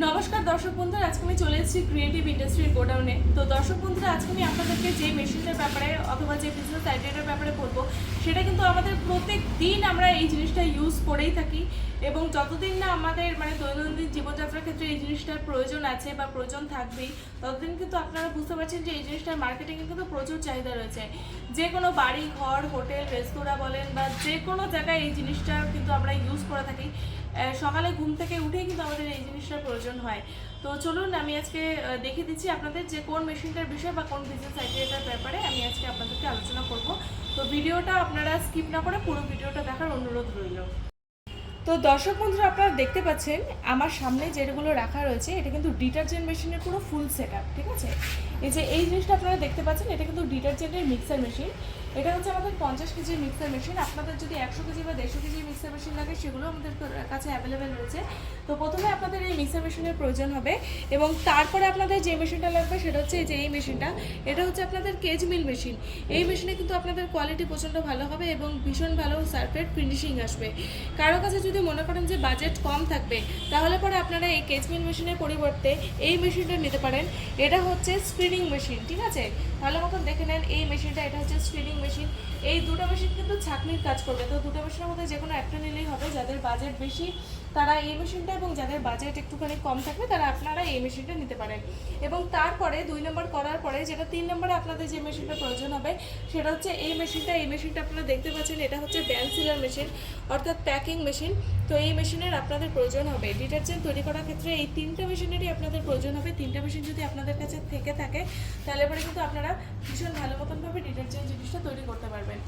নমস্কার দর্শক বন্ধুরা, আজকে আমি চলে এসেছি ক্রিয়েটিভ ইন্ডাস্ট্রির গোডাউনে। তো দর্শক বন্ধুরা, আজকে আমি আপনাদেরকে যে মেশিনটার ব্যাপারে অথবা যে বিজনেস আইডিয়াটার ব্যাপারে বলবো, সেটা কিন্তু আমাদের প্রত্যেক দিন আমরা এই জিনিসটা ইউজ করেই থাকি এবং যতদিন না আমাদের দৈনন্দিন জীবনযাত্রার ক্ষেত্রে এই জিনিসটার প্রয়োজন আছে বা প্রয়োজন থাকবেই, ততদিন কিন্তু আপনারা বুঝতে পারছেন যে এই জিনিসটার মার্কেটিংয়ে কিন্তু প্রচুর চাহিদা রয়েছে। যে কোনো বাড়ি, ঘর, হোটেল, রেস্তোরাঁ বলেন বা যে কোনো জায়গায় এই জিনিসটা কিন্তু আমরা ইউজ করে থাকি। সকালে ঘুম থেকে উঠেই কিন্তু আমাদের এই জিনিসটার প্রয়োজন হয়। তো চলুন আমি আজকে দেখিয়ে দিচ্ছি আপনাদের যে কোন মেশিনটার বিষয় বা কোন বিজনেস আইডিয়াটার ব্যাপারে আমি আজকে আপনাদেরকে আলোচনা করব। তো ভিডিওটা আপনারা স্কিপ না করে পুরো ভিডিওটা দেখার অনুরোধ রইল। তো দর্শক বন্ধুরা, আপনারা দেখতে পাচ্ছেন আমার সামনে যেগুলো রাখা রয়েছে, এটা কিন্তু ডিটারজেন্ট মেশিনের পুরো ফুল সেট আপ। ঠিক আছে, এই জিনিসটা আপনারা দেখতে পাচ্ছেন, এটা কিন্তু ডিটারজেন্টের মিক্সার মেশিন। এটা হচ্ছে আমাদের 50 কেজির মিক্সার মেশিন। আপনাদের যদি 100 কেজি বা 150 কেজি মিক্সার মেশিন লাগে, সেগুলো আমাদের কাছে অ্যাভেলেবেল রয়েছে। তো প্রথমে আপনাদের এই মিক্সার মেশিনের প্রয়োজন হবে এবং তারপরে আপনাদের যে মেশিনটা লাগবে সেটা হচ্ছে এই মেশিনটা। এটা হচ্ছে আপনাদের কেজ মিল মেশিন। এই মেশিনে কিন্তু আপনাদের কোয়ালিটি প্রচণ্ড ভালো হবে এবং ভীষণ ভালো সারফেট ফিনিশিং আসবে। কারো কাছে যদি মনে করেন যে বাজেট কম থাকবে, তাহলে পরে আপনারা এই কেজ মিল মেশিনের পরিবর্তে এই মেশিনটা নিতে পারেন। এটা হচ্ছে স্পিনিং মেশিন। ঠিক আছে, ভালো মতন দেখে নেন এই মেশিনটা। এটা হচ্ছে স্পিনিং মেশিন। এই দুটো মেশিন কিন্তু ছাঁকনির কাজ করবে। তো দুটো মেশিনের মধ্যে যে কোনো একটা নিলেই হবে। যাদের বাজেট বেশি তারা এই মেশিনটা, এবং যাদের বাজেট একটুখানি কম থাকবে তারা আপনারা এই মেশিনটা নিতে পারেন। এবং তারপরে 2 নম্বর করার পরে যেটা 3 নম্বরে আপনাদের যে মেশিনটা প্রয়োজন হবে সেটা হচ্ছে এই মেশিনটা আপনারা দেখতে পাচ্ছেন। এটা হচ্ছে ব্যান সিলার মেশিন, অর্থাৎ প্যাকিং মেশিন। তো এই মেশিনের আপনাদের প্রয়োজন হবে। ডিটারজেন্ট তৈরি করার ক্ষেত্রে এই 3টে মেশিনেরই আপনাদের প্রয়োজন হবে। 3টে মেশিন যদি আপনাদের কাছে থেকে থাকে, তাহলে পরে কিন্তু আপনারা ভীষণ ভালো মতনভাবে ডিটারজেন্ট জিনিসটা তৈরি করতে পারবেন।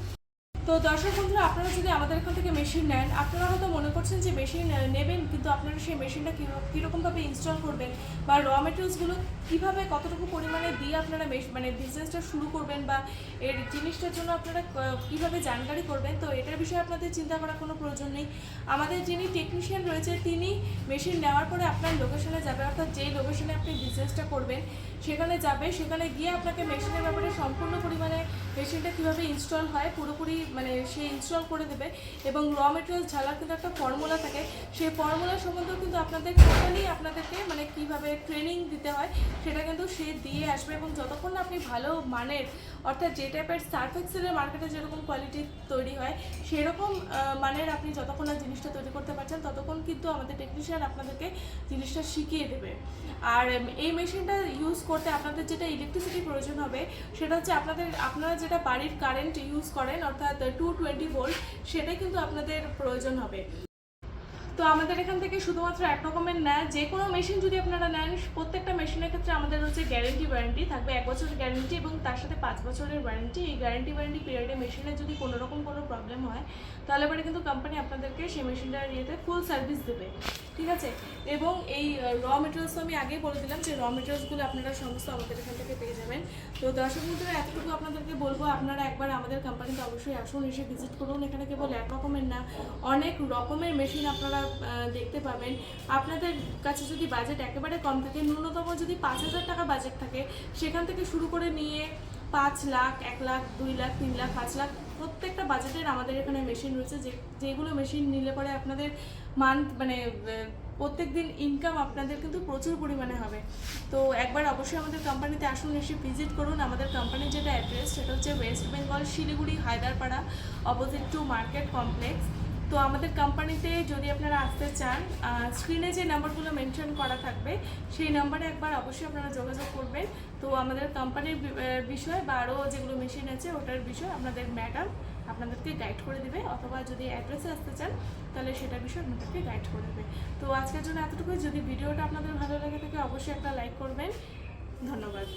তো দর্শক বন্ধুরা, আপনারা যদি আমাদের এখান থেকে মেশিন নেন, আপনারা হয়তো মনে করছেন যে মেশিন নেবেন, কিন্তু আপনারা সেই মেশিনটা কীরকমভাবে ইনস্টল করবেন বা র মেটেরিয়ালসগুলো কীভাবে কতটুকু পরিমাণে দিয়ে আপনারা বিজনেসটা শুরু করবেন বা এর জিনিসটার জন্য আপনারা কীভাবে জানকারি করবেন, তো এটার বিষয়ে আপনাদের চিন্তা করার কোনো প্রয়োজন নেই। আমাদের যিনি টেকনিশিয়ান রয়েছে, তিনি মেশিন নেওয়ার পরে আপনার লোকেশনে যাবে, অর্থাৎ যেই লোকেশনে আপনি বিজনেসটা করবেন সেখানে যাবে। সেখানে গিয়ে আপনাকে মেশিনের ব্যাপারে সম্পূর্ণ পরিমাণে মেশিনটা কীভাবে ইনস্টল হয় পুরোপুরি সে ইনস্টল করে দেবে। এবং র মেটেরিয়াল ঝালার কিন্তু একটা ফর্মুলা থাকে, সেই ফর্মুলা সম্বন্ধেও কিন্তু আপনাদেরকে কীভাবে ট্রেনিং দিতে হয় সেটা কিন্তু সে দিয়ে আসবে। এবং যতক্ষণ না আপনি ভালো মানের, অর্থাৎ যে টাইপের সার্ফ এক্সেলের মার্কেটে যেরকম কোয়ালিটি তৈরি হয় সেরকম মানের আপনি যতক্ষণ না জিনিসটা তৈরি করতে পারছেন, ততক্ষণ কিন্তু আমাদের টেকনিশিয়ান আপনাদেরকে জিনিসটা শিখিয়ে দেবে। আর এই মেশিনটা ইউজ করতে আপনাদের যেটা ইলেকট্রিসিটি প্রয়োজন হবে সেটা হচ্ছে আপনারা যেটা বাড়ির কারেন্ট ইউজ করেন, অর্থাৎ 220 ভোল্ট, সেটাই কিন্তু আপনাদের প্রয়োজন হবে। তো আমাদের এখান থেকে শুধুমাত্র এক রকমের না, যে কোনো মেশিন যদি আপনারা নেন, প্রত্যেকটা মেশিনের ক্ষেত্রে আমাদের হচ্ছে গ্যারেন্টি ওয়ারেন্টি থাকবে। 1 বছরের গ্যারেন্টি এবং তার সাথে 5 বছরের ওয়ারেন্টি। এই গ্যারেন্টি ওয়ারেন্টি পিরিয়ডে মেশিনে যদি কোনো রকম কোনো প্রবলেম হয়, তাহলে পরে কিন্তু কোম্পানি আপনাদেরকে সেই মেশিনটার ফুল সার্ভিস দেবে। ঠিক আছে, এবং এই র মেটেরিয়ালস তো আমি আগেই বলে দিলাম যে র মেটেরিয়ালসগুলো আপনারা সমস্ত আমাদের এখান থেকে পেয়ে যাবেন। তো দর্শক বন্ধুরা, এতটুকু আপনাদেরকে বলবো, আপনারা একবার আমাদের কোম্পানিতে অবশ্যই আসুন, এসে ভিজিট করুন। এখানে কেবল এক রকমের না, অনেক রকমের মেশিন আপনারা দেখতে পাবেন। আপনাদের কাছে যদি বাজেট একেবারে কম থাকে, ন্যূনতম যদি 5,000 টাকা বাজেট থাকে, সেখান থেকে শুরু করে নিয়ে 5 লাখ, 1 লাখ, 2 লাখ, 3 লাখ, 5 লাখ, প্রত্যেকটা বাজেটের আমাদের এখানে মেশিন রয়েছে। যেগুলো মেশিন নিলে পরে আপনাদের প্রত্যেক দিন ইনকাম আপনাদের কিন্তু প্রচুর পরিমাণে হবে। তো একবার অবশ্যই আমাদের কোম্পানিতে আসুন, এসে ভিজিট করুন। আমাদের কোম্পানির যেটা অ্যাড্রেস সেটা হচ্ছে West Bengal, Siliguri, Haiderpara, opposite to market complex. তো আমাদের কোম্পানিতে যদি আপনারা আসতে চান, স্ক্রিনে যে নাম্বারগুলো মেনশন করা থাকবে সেই নাম্বারে একবার অবশ্যই আপনারা যোগাযোগ করবেন। তো আমাদের কোম্পানির বিষয় বা আরও যেগুলো মেশিন আছে ওটার বিষয় আপনাদের ম্যাডাম আপনাদেরকে গাইড করে দেবে, অথবা যদি অ্যাড্রেসে আসতে চান তাহলে সেটার বিষয়ে আপনাদেরকে গাইড করে দেবে। তো আজকের জন্য এতটুকুই। যদি ভিডিওটা আপনাদের ভালো লেগে থাকে, অবশ্যই একটা লাইক করবেন। ধন্যবাদ।